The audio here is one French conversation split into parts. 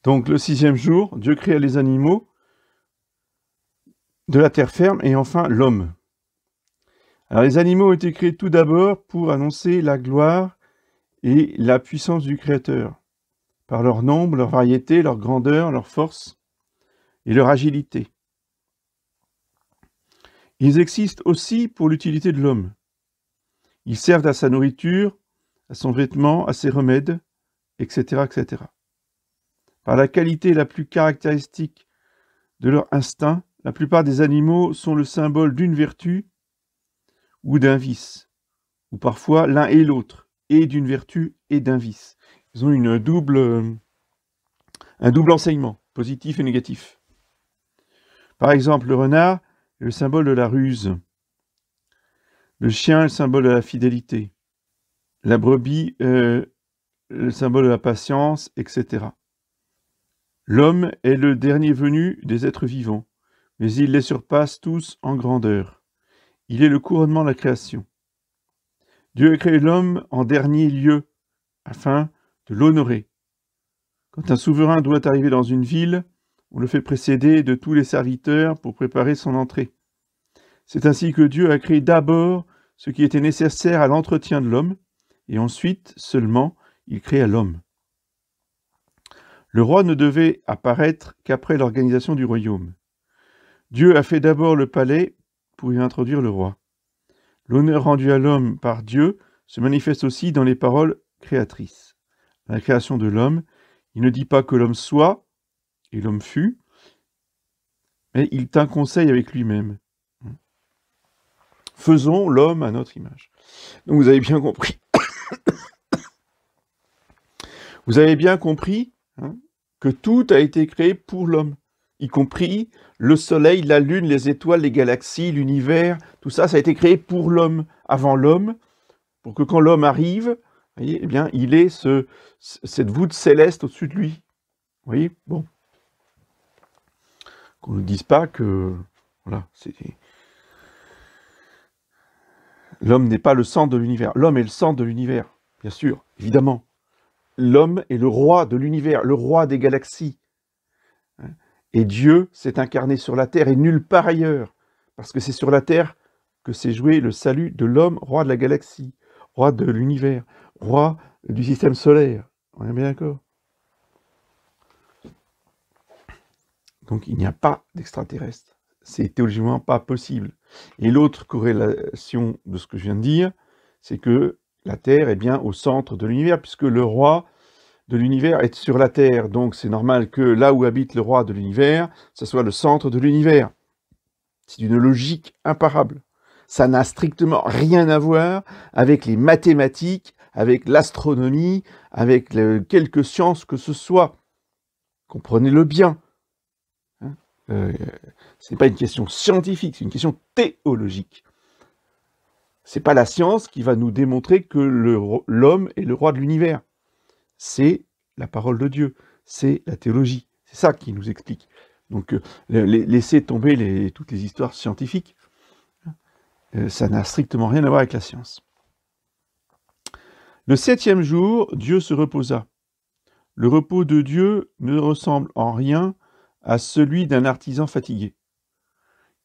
Donc le sixième jour, Dieu créa les animaux de la terre ferme et enfin l'homme. Alors les animaux ont été créés tout d'abord pour annoncer la gloire et la puissance du Créateur, par leur nombre, leur variété, leur grandeur, leur force et leur agilité. Ils existent aussi pour l'utilité de l'homme. Ils servent à sa nourriture, à son vêtement, à ses remèdes, etc., etc. Par la qualité la plus caractéristique de leur instinct, la plupart des animaux sont le symbole d'une vertu ou d'un vice, ou parfois l'un et l'autre, et d'une vertu et d'un vice. Ils ont un double enseignement, positif et négatif. Par exemple, le renard est le symbole de la ruse, le chien est le symbole de la fidélité, la brebis le symbole de la patience, etc. L'homme est le dernier venu des êtres vivants, mais il les surpasse tous en grandeur. Il est le couronnement de la création. Dieu a créé l'homme en dernier lieu, afin de l'honorer. Quand un souverain doit arriver dans une ville, on le fait précéder de tous les serviteurs pour préparer son entrée. C'est ainsi que Dieu a créé d'abord ce qui était nécessaire à l'entretien de l'homme, et ensuite seulement il créa l'homme. Le roi ne devait apparaître qu'après l'organisation du royaume. Dieu a fait d'abord le palais pour y introduire le roi. L'honneur rendu à l'homme par Dieu se manifeste aussi dans les paroles créatrices. À la création de l'homme, il ne dit pas que l'homme soit et l'homme fut, mais il tint conseil avec lui-même. Faisons l'homme à notre image. Donc vous avez bien compris. Vous avez bien compris que tout a été créé pour l'homme, y compris le soleil, la lune, les étoiles, les galaxies, l'univers, tout ça, ça a été créé pour l'homme, avant l'homme, pour que quand l'homme arrive, vous voyez, eh bien, il ait cette voûte céleste au-dessus de lui. Vous voyez, bon. Qu'on ne dise pas que, voilà, l'homme n'est pas le centre de l'univers. L'homme est le centre de l'univers, bien sûr, évidemment. L'homme est le roi de l'univers, le roi des galaxies. Et Dieu s'est incarné sur la terre et nulle part ailleurs, parce que c'est sur la terre que s'est joué le salut de l'homme, roi de la galaxie, roi de l'univers, roi du système solaire. On est bien d'accord? Donc il n'y a pas d'extraterrestre. C'est théologiquement pas possible. Et l'autre corrélation de ce que je viens de dire, c'est que la Terre est bien au centre de l'univers, puisque le roi de l'univers est sur la Terre. Donc c'est normal que là où habite le roi de l'univers, ce soit le centre de l'univers. C'est une logique imparable. Ça n'a strictement rien à voir avec les mathématiques, avec l'astronomie, avec quelque science que ce soit. Comprenez-le bien. Ce n'est pas une question scientifique, c'est une question théologique. Ce n'est pas la science qui va nous démontrer que l'homme est le roi de l'univers. C'est la parole de Dieu, c'est la théologie. C'est ça qui nous explique. Donc, laissez tomber toutes les histoires scientifiques. Ça n'a strictement rien à voir avec la science. Le 7e jour, Dieu se reposa. Le repos de Dieu ne ressemble en rien à celui d'un artisan fatigué.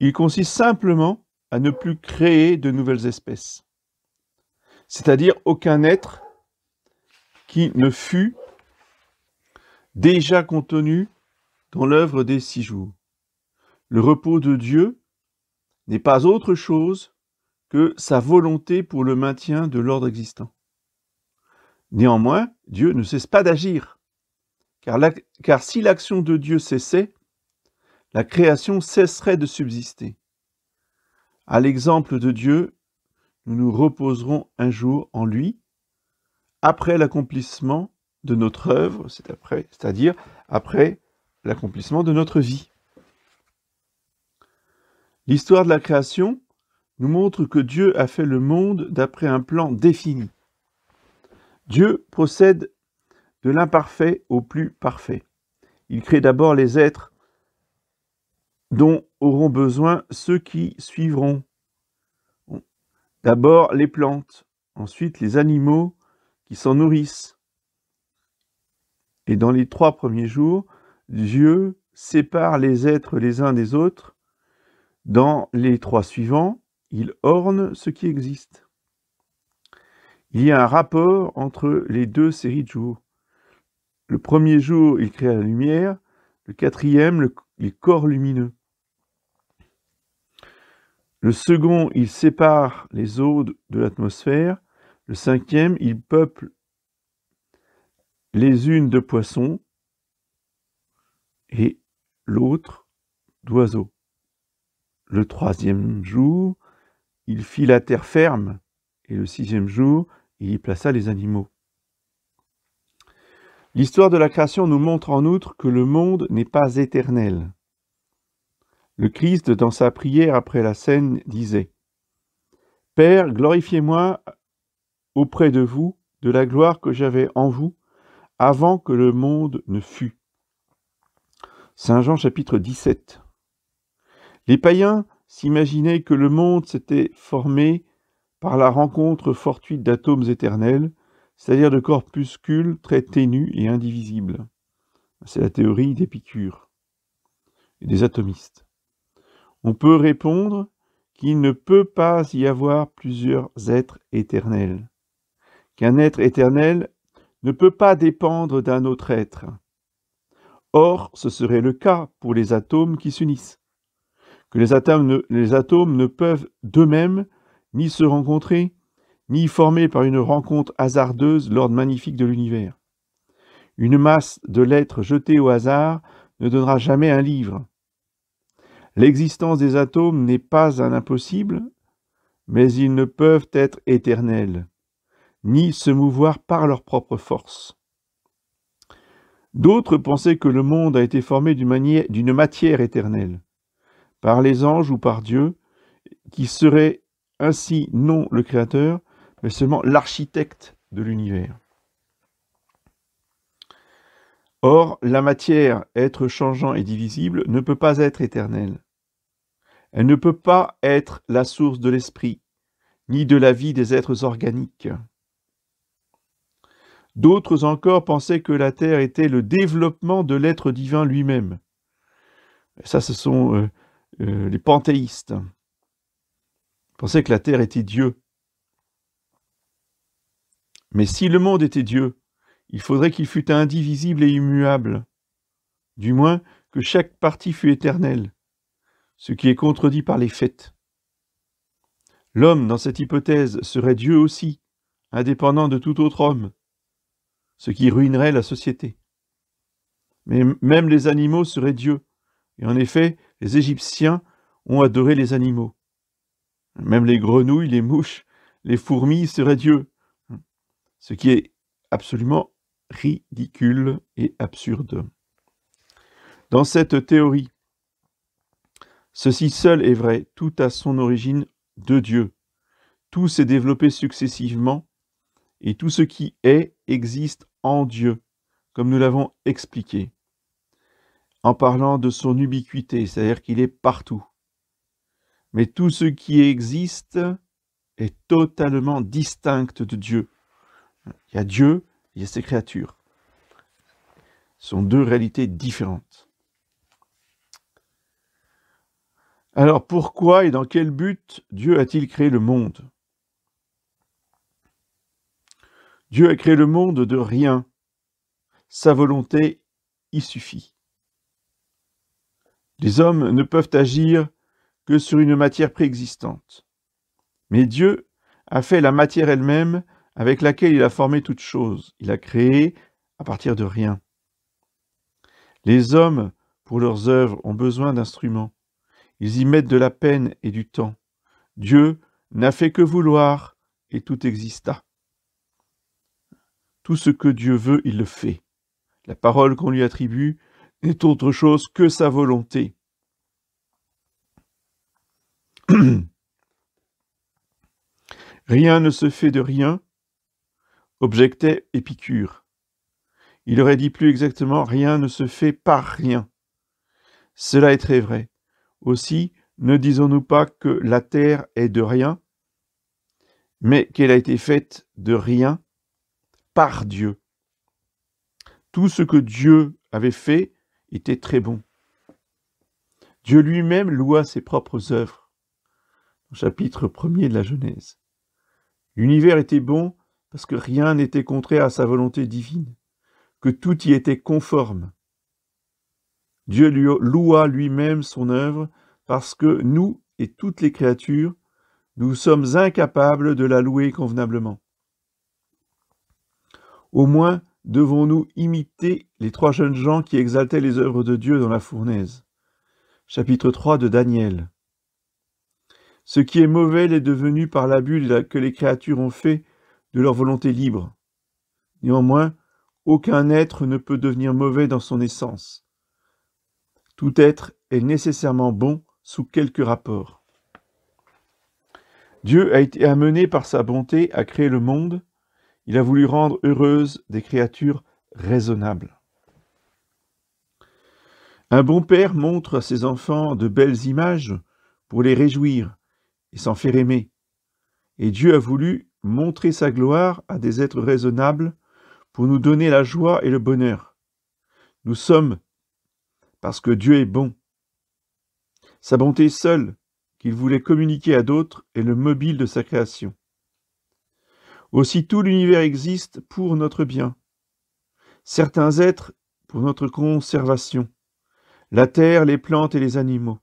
Il consiste simplement à ne plus créer de nouvelles espèces. C'est-à-dire aucun être qui ne fût déjà contenu dans l'œuvre des 6 jours. Le repos de Dieu n'est pas autre chose que sa volonté pour le maintien de l'ordre existant. Néanmoins, Dieu ne cesse pas d'agir, car si l'action de Dieu cessait, la création cesserait de subsister. À l'exemple de Dieu, nous nous reposerons un jour en lui, après l'accomplissement de notre œuvre, c'est-à-dire après l'accomplissement de notre vie. L'histoire de la création nous montre que Dieu a fait le monde d'après un plan défini. Dieu procède de l'imparfait au plus parfait. Il crée d'abord les êtres dont auront besoin ceux qui suivront. D'abord les plantes, ensuite les animaux qui s'en nourrissent. Et dans les 3 premiers jours, Dieu sépare les êtres les uns des autres. Dans les 3 suivants, il orne ce qui existe. Il y a un rapport entre les 2 séries de jours. Le premier jour, il crée la lumière. Le 4e, les corps lumineux. Le second, il sépare les eaux de l'atmosphère. Le 5e, il peuple les unes de poissons et l'autre d'oiseaux. Le 3e jour, il fit la terre ferme et le 6e jour, il y plaça les animaux. L'histoire de la création nous montre en outre que le monde n'est pas éternel. Le Christ, dans sa prière après la scène, disait « Père, glorifiez-moi auprès de vous de la gloire que j'avais en vous avant que le monde ne fût. » Saint Jean chapitre 17. Les païens s'imaginaient que le monde s'était formé par la rencontre fortuite d'atomes éternels, c'est-à-dire de corpuscules très ténus et indivisibles. C'est la théorie d'Épicure et des atomistes. On peut répondre qu'il ne peut pas y avoir plusieurs êtres éternels, qu'un être éternel ne peut pas dépendre d'un autre être. Or, ce serait le cas pour les atomes qui s'unissent, que les atomes ne peuvent d'eux-mêmes ni se rencontrer, ni former par une rencontre hasardeuse l'ordre magnifique de l'univers. Une masse de lettres jetées au hasard ne donnera jamais un livre. L'existence des atomes n'est pas un impossible, mais ils ne peuvent être éternels, ni se mouvoir par leur propre force. D'autres pensaient que le monde a été formé d'une matière éternelle, par les anges ou par Dieu, qui serait ainsi non le créateur, mais seulement l'architecte de l'univers. Or, la matière, être changeant et divisible, ne peut pas être éternelle. Elle ne peut pas être la source de l'esprit, ni de la vie des êtres organiques. D'autres encore pensaient que la terre était le développement de l'être divin lui-même. Ça, ce sont les panthéistes. Ils pensaient que la terre était Dieu. Mais si le monde était Dieu, il faudrait qu'il fût indivisible et immuable, du moins que chaque partie fût éternelle, ce qui est contredit par les faits. L'homme, dans cette hypothèse, serait Dieu aussi, indépendant de tout autre homme, ce qui ruinerait la société. Mais même les animaux seraient Dieu, et en effet, les Égyptiens ont adoré les animaux. Même les grenouilles, les mouches, les fourmis seraient Dieu, ce qui est absolument ridicule et absurde. Dans cette théorie, ceci seul est vrai, tout a son origine de Dieu. Tout s'est développé successivement, et tout ce qui est existe en Dieu, comme nous l'avons expliqué, en parlant de son ubiquité, c'est-à-dire qu'il est partout. Mais tout ce qui existe est totalement distinct de Dieu. Il y a Dieu, il y a ses créatures. Ce sont deux réalités différentes. Alors pourquoi et dans quel but Dieu a-t-il créé le monde ? Dieu a créé le monde de rien. Sa volonté y suffit. Les hommes ne peuvent agir que sur une matière préexistante. Mais Dieu a fait la matière elle-même avec laquelle il a formé toute chose. Il a créé à partir de rien. Les hommes, pour leurs œuvres, ont besoin d'instruments. Ils y mettent de la peine et du temps. Dieu n'a fait que vouloir et tout exista. Tout ce que Dieu veut, il le fait. La parole qu'on lui attribue n'est autre chose que sa volonté. Rien ne se fait de rien, objectait Épicure. Il aurait dit plus exactement, rien ne se fait par rien. Cela est très vrai. Aussi, ne disons-nous pas que la terre est de rien, mais qu'elle a été faite de rien par Dieu. Tout ce que Dieu avait fait était très bon. Dieu lui-même loua ses propres œuvres. Au chapitre 1er de la Genèse. L'univers était bon parce que rien n'était contraire à sa volonté divine, que tout y était conforme. Dieu loua lui-même son œuvre parce que nous et toutes les créatures, nous sommes incapables de la louer convenablement. Au moins, devons-nous imiter les 3 jeunes gens qui exaltaient les œuvres de Dieu dans la fournaise. Chapitre 3 de Daniel. Ce qui est mauvais l'est devenu par l'abus que les créatures ont fait de leur volonté libre. Néanmoins, aucun être ne peut devenir mauvais dans son essence. Tout être est nécessairement bon sous quelque rapport. Dieu a été amené par sa bonté à créer le monde. Il a voulu rendre heureuses des créatures raisonnables. Un bon père montre à ses enfants de belles images pour les réjouir et s'en faire aimer. Et Dieu a voulu montrer sa gloire à des êtres raisonnables pour nous donner la joie et le bonheur. Nous sommes parce que Dieu est bon. Sa bonté seule, qu'il voulait communiquer à d'autres, est le mobile de sa création. Aussi tout l'univers existe pour notre bien. Certains êtres pour notre conservation. La terre, les plantes et les animaux.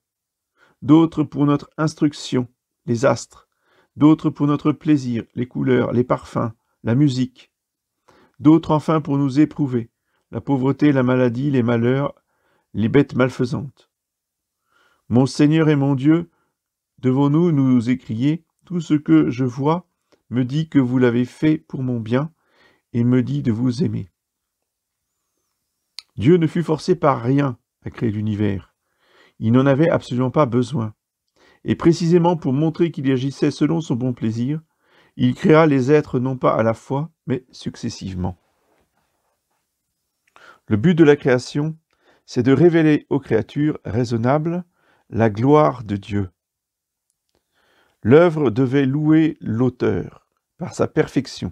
D'autres pour notre instruction, les astres. D'autres pour notre plaisir, les couleurs, les parfums, la musique. D'autres enfin pour nous éprouver, la pauvreté, la maladie, les malheurs, les bêtes malfaisantes. Mon Seigneur et mon Dieu, devons-nous nous écrier, tout ce que je vois me dit que vous l'avez fait pour mon bien et me dit de vous aimer. Dieu ne fut forcé par rien à créer l'univers. Il n'en avait absolument pas besoin. Et précisément pour montrer qu'il agissait selon son bon plaisir, il créa les êtres non pas à la fois, mais successivement. Le but de la création, c'est de révéler aux créatures raisonnables la gloire de Dieu. L'œuvre devait louer l'auteur par sa perfection,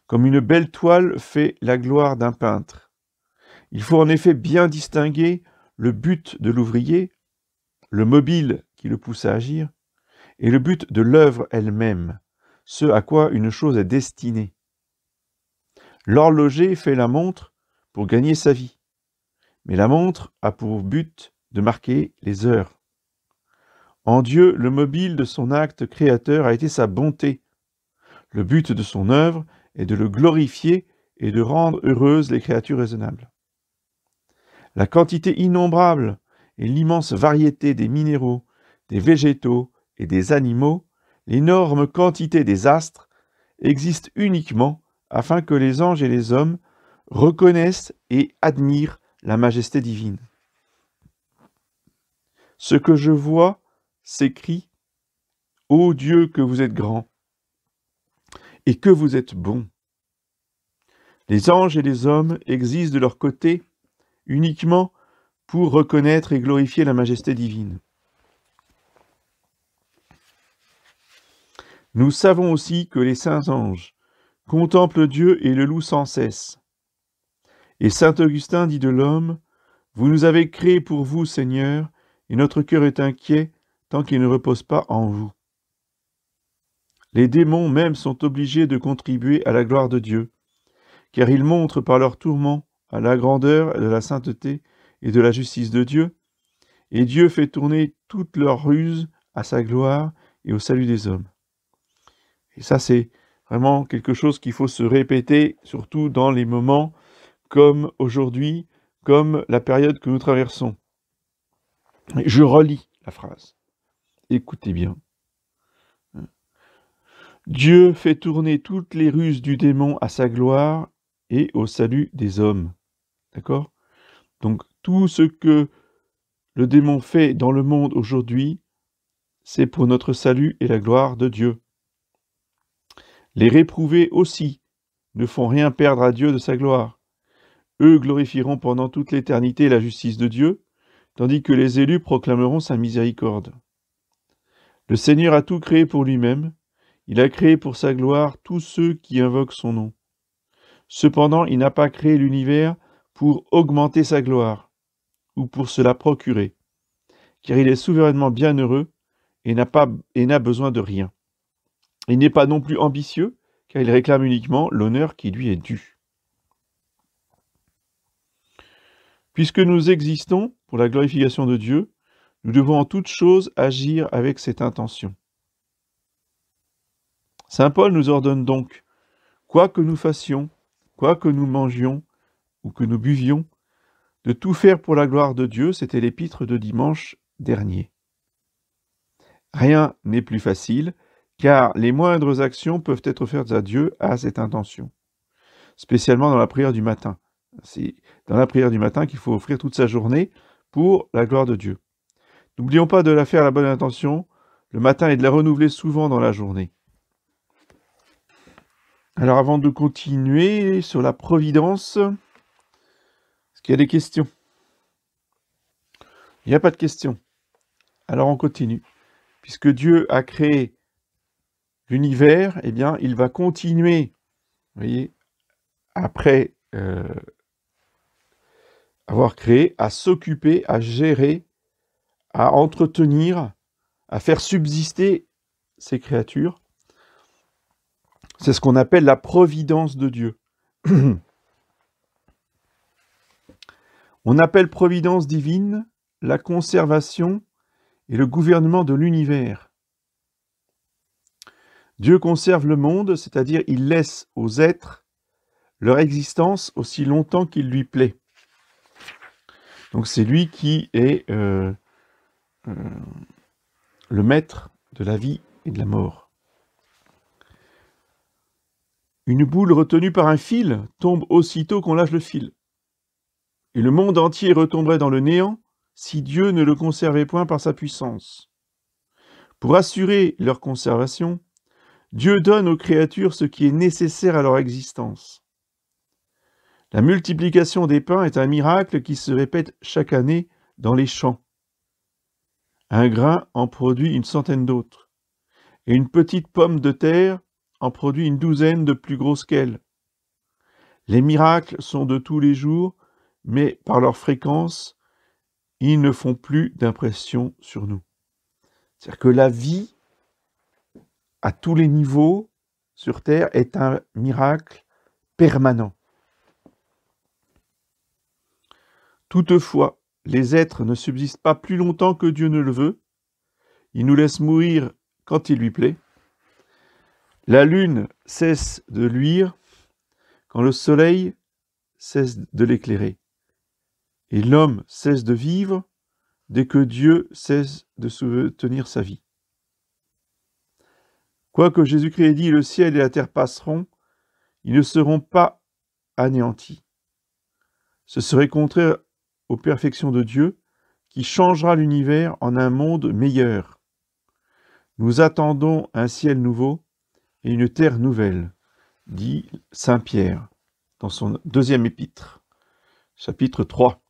comme une belle toile fait la gloire d'un peintre. Il faut en effet bien distinguer le but de l'ouvrier, le mobile qui le pousse à agir, et le but de l'œuvre elle-même, ce à quoi une chose est destinée. L'horloger fait la montre pour gagner sa vie, mais la montre a pour but de marquer les heures. En Dieu, le mobile de son acte créateur a été sa bonté. Le but de son œuvre est de le glorifier et de rendre heureuses les créatures raisonnables. La quantité innombrable et l'immense variété des minéraux, des végétaux et des animaux, l'énorme quantité des astres, existent uniquement afin que les anges et les hommes reconnaissent et admirent la majesté divine. Ce que je vois s'écrie « Ô Dieu, que vous êtes grand et que vous êtes bon !» Les anges et les hommes existent de leur côté uniquement pour reconnaître et glorifier la majesté divine. Nous savons aussi que les saints anges contemplent Dieu et le louent sans cesse. Et saint Augustin dit de l'homme, « Vous nous avez créés pour vous, Seigneur, et notre cœur est inquiet tant qu'il ne repose pas en vous. » Les démons même sont obligés de contribuer à la gloire de Dieu, car ils montrent par leurs tourments à la grandeur de la sainteté et de la justice de Dieu, et Dieu fait tourner toutes leurs ruses à sa gloire et au salut des hommes. Et ça, c'est vraiment quelque chose qu'il faut se répéter, surtout dans les moments comme aujourd'hui, comme la période que nous traversons. Je relis la phrase. Écoutez bien. Dieu fait tourner toutes les ruses du démon à sa gloire et au salut des hommes. D'accord ? Donc, tout ce que le démon fait dans le monde aujourd'hui, c'est pour notre salut et la gloire de Dieu. Les réprouvés aussi ne font rien perdre à Dieu de sa gloire. Eux glorifieront pendant toute l'éternité la justice de Dieu, tandis que les élus proclameront sa miséricorde. Le Seigneur a tout créé pour lui-même, il a créé pour sa gloire tous ceux qui invoquent son nom. Cependant, il n'a pas créé l'univers pour augmenter sa gloire, ou pour se la procurer, car il est souverainement bienheureux et n'a besoin de rien. Il n'est pas non plus ambitieux, car il réclame uniquement l'honneur qui lui est dû. Puisque nous existons pour la glorification de Dieu, nous devons en toute chose agir avec cette intention. Saint Paul nous ordonne donc, quoi que nous fassions, quoi que nous mangions ou que nous buvions, de tout faire pour la gloire de Dieu, c'était l'épître de dimanche dernier. Rien n'est plus facile, car les moindres actions peuvent être faites à Dieu à cette intention, spécialement dans la prière du matin. C'est dans la prière du matin qu'il faut offrir toute sa journée pour la gloire de Dieu. N'oublions pas de la faire à la bonne intention le matin et de la renouveler souvent dans la journée. Alors avant de continuer sur la providence, est-ce qu'il y a des questions? Il n'y a pas de questions. Alors on continue. Puisque Dieu a créé l'univers, eh bien, il va continuer, vous voyez, après avoir créé, à s'occuper, à gérer, à entretenir, à faire subsister ces créatures. C'est ce qu'on appelle la providence de Dieu. On appelle providence divine la conservation et le gouvernement de l'univers. Dieu conserve le monde, c'est-à-dire il laisse aux êtres leur existence aussi longtemps qu'il lui plaît. Donc c'est lui qui est le maître de la vie et de la mort. Une boule retenue par un fil tombe aussitôt qu'on lâche le fil. Et le monde entier retomberait dans le néant si Dieu ne le conservait point par sa puissance. Pour assurer leur conservation, Dieu donne aux créatures ce qui est nécessaire à leur existence. La multiplication des pains est un miracle qui se répète chaque année dans les champs. Un grain en produit une centaine d'autres, et une petite pomme de terre en produit une douzaine de plus grosses qu'elle. Les miracles sont de tous les jours, mais par leur fréquence, ils ne font plus d'impression sur nous. C'est-à-dire que la vie, à tous les niveaux sur Terre, est un miracle permanent. Toutefois, les êtres ne subsistent pas plus longtemps que Dieu ne le veut. Il nous laisse mourir quand il lui plaît. La lune cesse de luire quand le soleil cesse de l'éclairer. Et l'homme cesse de vivre dès que Dieu cesse de soutenir sa vie. Quoique Jésus-Christ ait dit « Le ciel et la terre passeront », ils ne seront pas anéantis. Ce serait contraire aux perfections de Dieu qui changera l'univers en un monde meilleur. Nous attendons un ciel nouveau et une terre nouvelle, dit saint Pierre dans son deuxième épître, chapitre 3.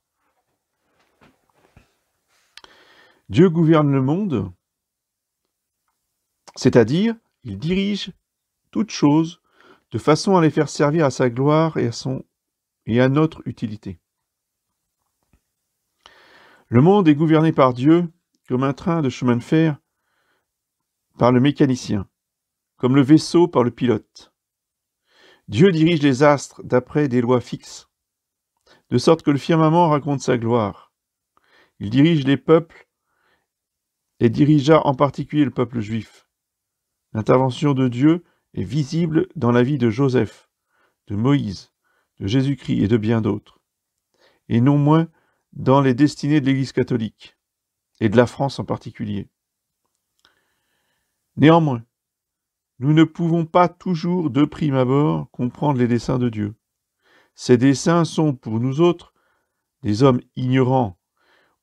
Dieu gouverne le monde, c'est-à-dire il dirige toutes choses de façon à les faire servir à sa gloire et à notre utilité. Le monde est gouverné par Dieu comme un train de chemin de fer par le mécanicien, comme le vaisseau par le pilote. Dieu dirige les astres d'après des lois fixes, de sorte que le firmament raconte sa gloire. Il dirige les peuples et dirigea en particulier le peuple juif. L'intervention de Dieu est visible dans la vie de Joseph, de Moïse, de Jésus-Christ et de bien d'autres, et non moins dans les destinées de l'Église catholique, et de la France en particulier. Néanmoins, nous ne pouvons pas toujours de prime abord comprendre les desseins de Dieu. Ces desseins sont pour nous autres, des hommes ignorants,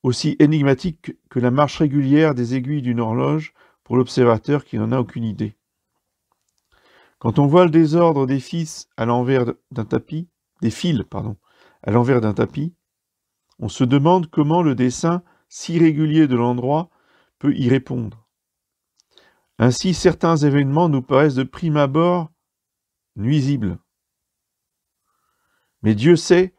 aussi énigmatiques que la marche régulière des aiguilles d'une horloge pour l'observateur qui n'en a aucune idée. Quand on voit le désordre des fils à l'envers d'un tapis, des fils, à l'envers d'un tapis, on se demande comment le dessin si régulier de l'endroit peut y répondre. Ainsi, certains événements nous paraissent de prime abord nuisibles. Mais Dieu sait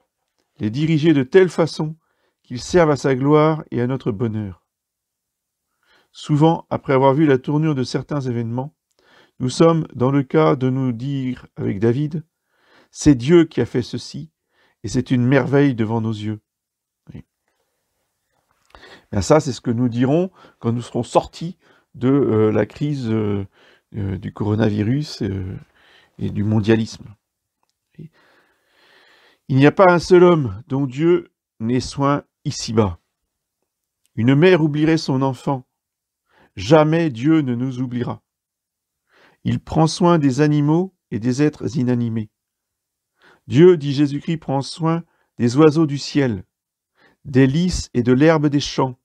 les diriger de telle façon qu'ils servent à sa gloire et à notre bonheur. Souvent, après avoir vu la tournure de certains événements, nous sommes dans le cas de nous dire avec David, « C'est Dieu qui a fait ceci, et c'est une merveille devant nos yeux. » Oui. Bien ça, c'est ce que nous dirons quand nous serons sortis de la crise du coronavirus et du mondialisme. Oui. Il n'y a pas un seul homme dont Dieu n'ait soin ici-bas. Une mère oublierait son enfant. Jamais Dieu ne nous oubliera. Il prend soin des animaux et des êtres inanimés. Dieu, dit Jésus-Christ, prend soin des oiseaux du ciel, des lys et de l'herbe des champs.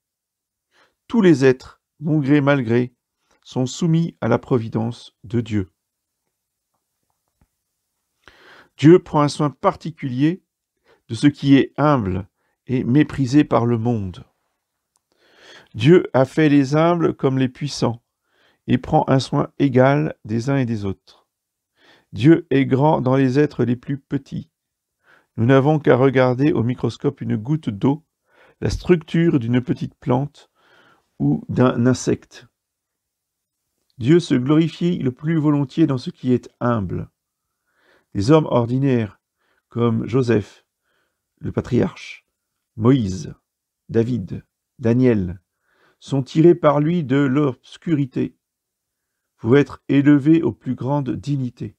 Tous les êtres, bon gré mal gré, sont soumis à la providence de Dieu. Dieu prend un soin particulier de ce qui est humble et méprisé par le monde. Dieu a fait les humbles comme les puissants et prend un soin égal des uns et des autres. Dieu est grand dans les êtres les plus petits. Nous n'avons qu'à regarder au microscope une goutte d'eau, la structure d'une petite plante ou d'un insecte. Dieu se glorifie le plus volontiers dans ce qui est humble. Les hommes ordinaires, comme Joseph, le patriarche, Moïse, David, Daniel, sont tirés par lui de l'obscurité pour être élevés aux plus grandes dignités.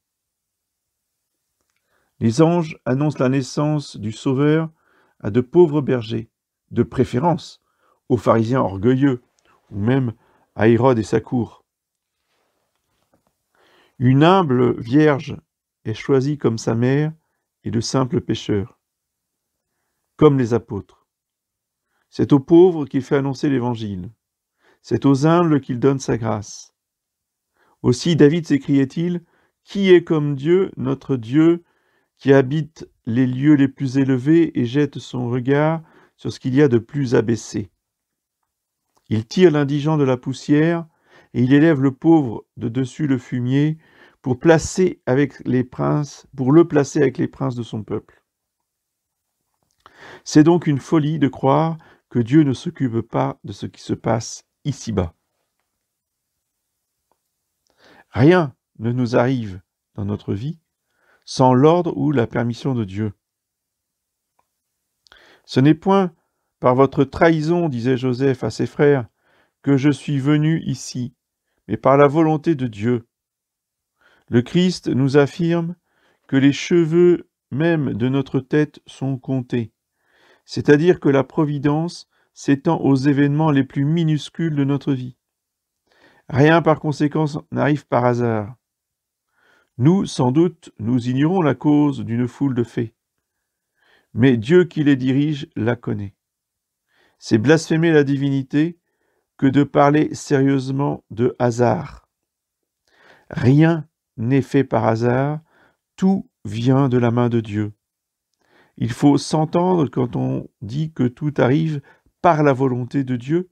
Les anges annoncent la naissance du Sauveur à de pauvres bergers, de préférence aux pharisiens orgueilleux, ou même à Hérode et sa cour. Une humble vierge est choisie comme sa mère et de simples pécheurs, comme les apôtres. C'est aux pauvres qu'il fait annoncer l'Évangile. C'est aux humbles qu'il donne sa grâce. Aussi David s'écriait-il, « Qui est comme Dieu, notre Dieu, qui habite les lieux les plus élevés et jette son regard sur ce qu'il y a de plus abaissé. Il tire l'indigent de la poussière et il élève le pauvre de dessus le fumier pour le placer avec les princes de son peuple. » C'est donc une folie de croire que Dieu ne s'occupe pas de ce qui se passe ici-bas. Rien ne nous arrive dans notre vie sans l'ordre ou la permission de Dieu. Ce n'est point par votre trahison, disait Joseph à ses frères, que je suis venu ici, mais par la volonté de Dieu. Le Christ nous affirme que les cheveux même de notre tête sont comptés, c'est-à-dire que la providence s'étend aux événements les plus minuscules de notre vie. Rien par conséquent n'arrive par hasard. Nous, sans doute, nous ignorons la cause d'une foule de faits, mais Dieu qui les dirige la connaît. C'est blasphémer la divinité que de parler sérieusement de hasard. Rien n'est fait par hasard, tout vient de la main de Dieu. Il faut s'entendre quand on dit que tout arrive par la volonté de Dieu.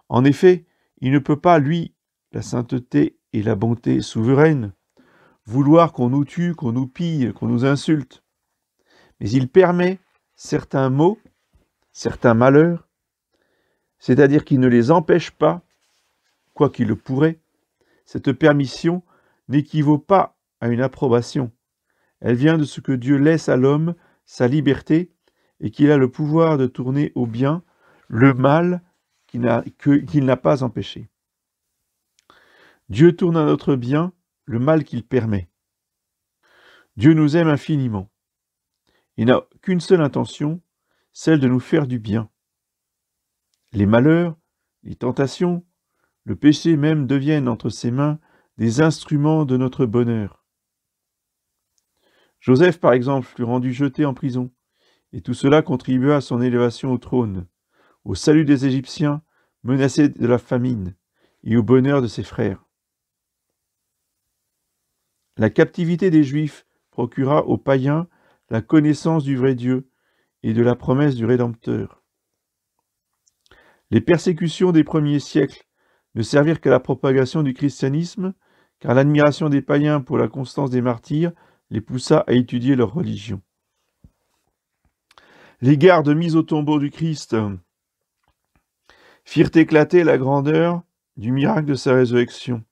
En effet, il ne peut pas, lui, la sainteté et la bonté souveraine, vouloir qu'on nous tue, qu'on nous pille, qu'on nous insulte. Mais il permet certains maux, certains malheurs, c'est-à-dire qu'il ne les empêche pas, quoi qu'il le pourrait. Cette permission n'équivaut pas à une approbation. Elle vient de ce que Dieu laisse à l'homme sa liberté et qu'il a le pouvoir de tourner au bien le mal qu'il n'a pas empêché. Dieu tourne à notre bien le mal qu'il permet. Dieu nous aime infiniment. Il n'a qu'une seule intention, celle de nous faire du bien. Les malheurs, les tentations, le péché même deviennent entre ses mains des instruments de notre bonheur. Joseph, par exemple, fut rendu jeté en prison, et tout cela contribua à son élévation au trône, au salut des Égyptiens menacés de la famine, et au bonheur de ses frères. La captivité des Juifs procura aux païens la connaissance du vrai Dieu et de la promesse du Rédempteur. Les persécutions des premiers siècles ne servirent qu'à la propagation du christianisme, car l'admiration des païens pour la constance des martyrs les poussa à étudier leur religion. Les gardes mis au tombeau du Christ firent éclater la grandeur du miracle de sa résurrection.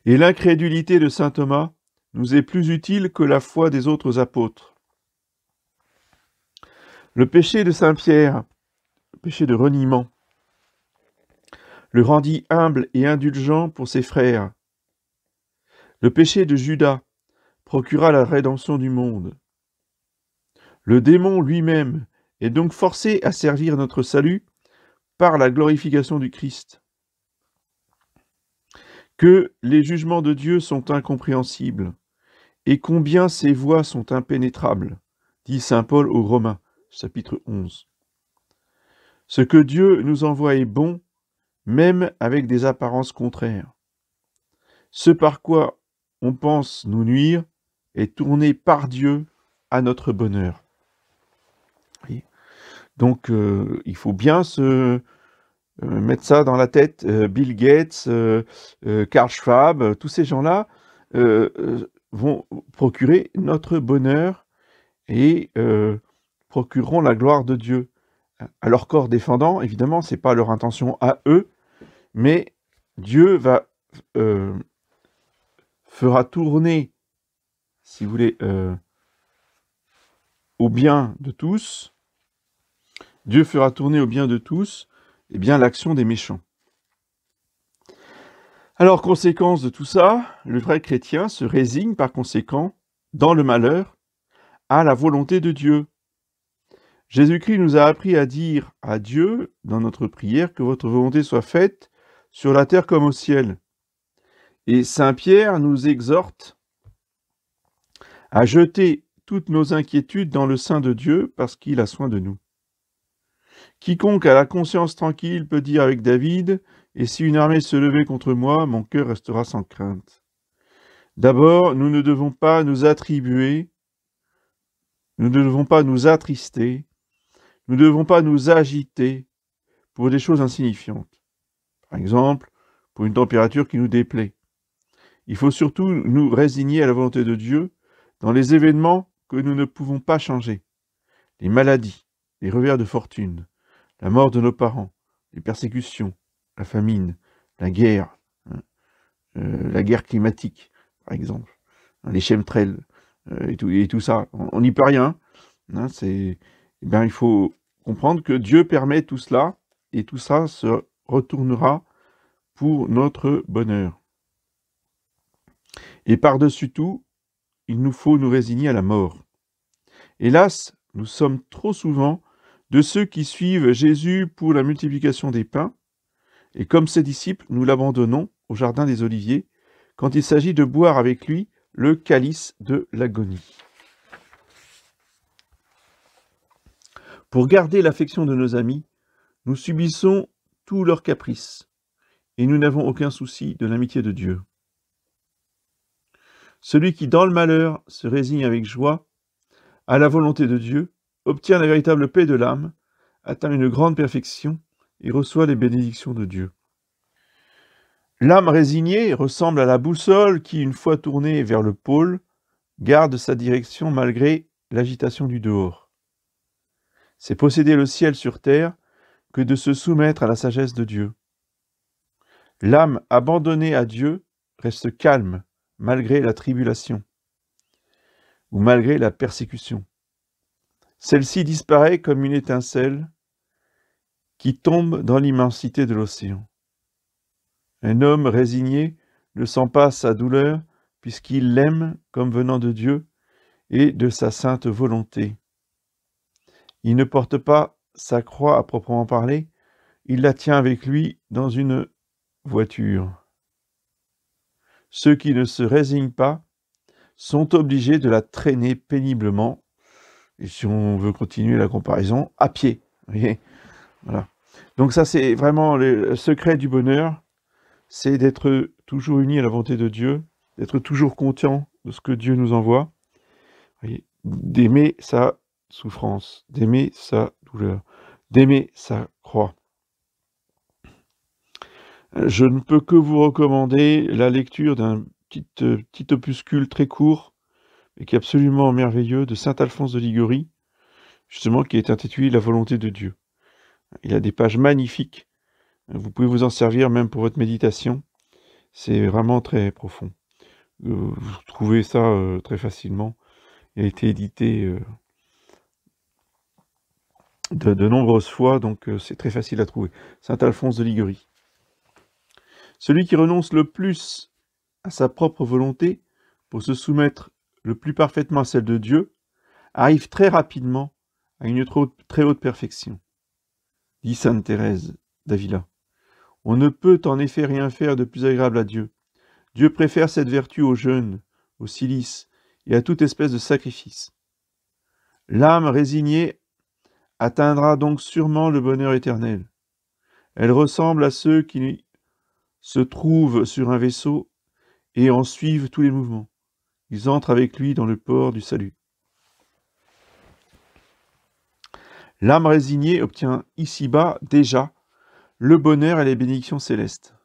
Et l'incrédulité de saint Thomas nous est plus utile que la foi des autres apôtres. Le péché de saint Pierre, le péché de reniement, le rendit humble et indulgent pour ses frères. Le péché de Judas procura la rédemption du monde. Le démon lui-même est donc forcé à servir notre salut par la glorification du Christ. Que les jugements de Dieu sont incompréhensibles, et combien ses voies sont impénétrables, dit saint Paul aux Romains, chapitre 11. Ce que Dieu nous envoie est bon, même avec des apparences contraires. Ce par quoi on pense nous nuire est tourné par Dieu à notre bonheur. Oui. Donc, il faut bien se mettre ça dans la tête. Bill Gates, Karl Schwab, tous ces gens-là vont procurer notre bonheur et procureront la gloire de Dieu. À leur corps défendant, évidemment, ce n'est pas leur intention à eux, mais Dieu fera tourner, si vous voulez, au bien de tous. Dieu fera tourner au bien de tous, eh bien, l'action des méchants. Alors, conséquence de tout ça, le vrai chrétien se résigne par conséquent, dans le malheur, à la volonté de Dieu. Jésus-Christ nous a appris à dire à Dieu, dans notre prière, que votre volonté soit faite sur la terre comme au ciel. Et saint Pierre nous exhorte à jeter toutes nos inquiétudes dans le sein de Dieu parce qu'il a soin de nous. Quiconque a la conscience tranquille peut dire avec David, « Et si une armée se levait contre moi, mon cœur restera sans crainte. » D'abord, nous ne devons pas nous attribuer, nous ne devons pas nous attrister, nous ne devons pas nous agiter pour des choses insignifiantes. Par exemple, pour une température qui nous déplaît. Il faut surtout nous résigner à la volonté de Dieu dans les événements que nous ne pouvons pas changer. Les maladies, les revers de fortune, la mort de nos parents, les persécutions, la famine, la guerre climatique, par exemple, les chemtrails et tout ça. On n'y peut rien. Il faut comprendre que Dieu permet tout cela et tout ça se retournera pour notre bonheur. Et par-dessus tout, il nous faut nous résigner à la mort. Hélas, nous sommes trop souvent de ceux qui suivent Jésus pour la multiplication des pains, et comme ses disciples, nous l'abandonnons au jardin des Oliviers, quand il s'agit de boire avec lui le calice de l'agonie. Pour garder l'affection de nos amis, nous subissons tous leurs caprices, et nous n'avons aucun souci de l'amitié de Dieu. Celui qui, dans le malheur, se résigne avec joie à la volonté de Dieu, obtient la véritable paix de l'âme, atteint une grande perfection et reçoit les bénédictions de Dieu. L'âme résignée ressemble à la boussole qui, une fois tournée vers le pôle, garde sa direction malgré l'agitation du dehors. C'est posséder le ciel sur terre que de se soumettre à la sagesse de Dieu. L'âme abandonnée à Dieu reste calme malgré la tribulation ou malgré la persécution. Celle-ci disparaît comme une étincelle qui tombe dans l'immensité de l'océan. Un homme résigné ne sent pas sa douleur puisqu'il l'aime comme venant de Dieu et de sa sainte volonté. Il ne porte pas sa croix à proprement parler, il la tient avec lui dans une voiture. Ceux qui ne se résignent pas sont obligés de la traîner péniblement, et si on veut continuer la comparaison, à pied. Vous voyez, voilà. Donc ça, c'est vraiment le secret du bonheur, c'est d'être toujours unis à la volonté de Dieu, d'être toujours conscient de ce que Dieu nous envoie, d'aimer sa souffrance, d'aimer sa douleur, d'aimer sa croix. Je ne peux que vous recommander la lecture d'un petit opuscule très court, mais qui est absolument merveilleux, de saint Alphonse de Liguori, justement, qui est intitulé « La volonté de Dieu ». Il a des pages magnifiques. Vous pouvez vous en servir même pour votre méditation. C'est vraiment très profond. Vous trouvez ça très facilement. Il a été édité de nombreuses fois, donc c'est très facile à trouver. Saint Alphonse de Liguori. Celui qui renonce le plus à sa propre volonté pour se soumettre le plus parfaitement à celle de Dieu arrive très rapidement à une très haute perfection. Dit sainte Thérèse d'Avila. On ne peut en effet rien faire de plus agréable à Dieu. Dieu préfère cette vertu au jeûne, au cilice et à toute espèce de sacrifice. L'âme résignée atteindra donc sûrement le bonheur éternel. Elle ressemble à ceux qui se trouvent sur un vaisseau et en suivent tous les mouvements. Ils entrent avec lui dans le port du salut. L'âme résignée obtient ici-bas déjà le bonheur et les bénédictions célestes.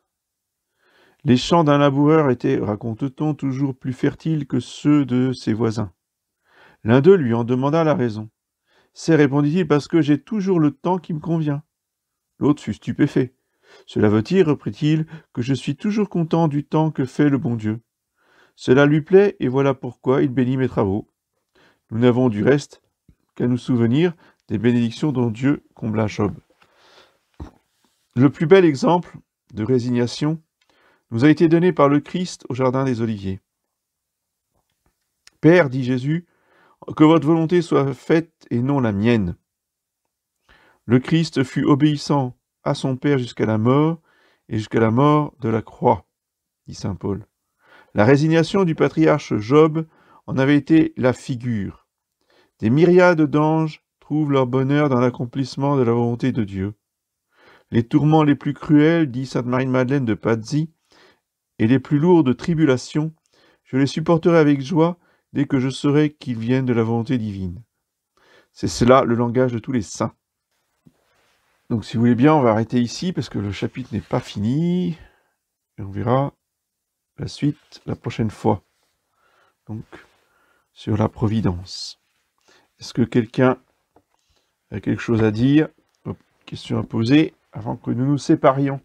Les champs d'un laboureur étaient, raconte-t-on, toujours plus fertiles que ceux de ses voisins. L'un d'eux lui en demanda la raison. « C'est, répondit-il, parce que j'ai toujours le temps qui me convient. » L'autre fut stupéfait. « Cela veut dire, reprit-il, que je suis toujours content du temps que fait le bon Dieu. Cela lui plaît, et voilà pourquoi il bénit mes travaux. Nous n'avons du reste qu'à nous souvenir des bénédictions dont Dieu combla Job. » Le plus bel exemple de résignation nous a été donné par le Christ au jardin des Oliviers. « Père, dit Jésus, que votre volonté soit faite et non la mienne. » Le Christ fut obéissant à son Père jusqu'à la mort et jusqu'à la mort de la croix, dit saint Paul. La résignation du patriarche Job en avait été la figure. Des myriades d'anges trouvent leur bonheur dans l'accomplissement de la volonté de Dieu. Les tourments les plus cruels, dit sainte Marie-Madeleine de Pazzi, et les plus lourdes tribulations, je les supporterai avec joie dès que je saurai qu'ils viennent de la volonté divine. C'est cela le langage de tous les saints. Donc si vous voulez bien, on va arrêter ici parce que le chapitre n'est pas fini. Et on verra la suite la prochaine fois. Donc, sur la providence. Est-ce que quelqu'un a quelque chose à dire? Question à poser avant que nous nous séparions?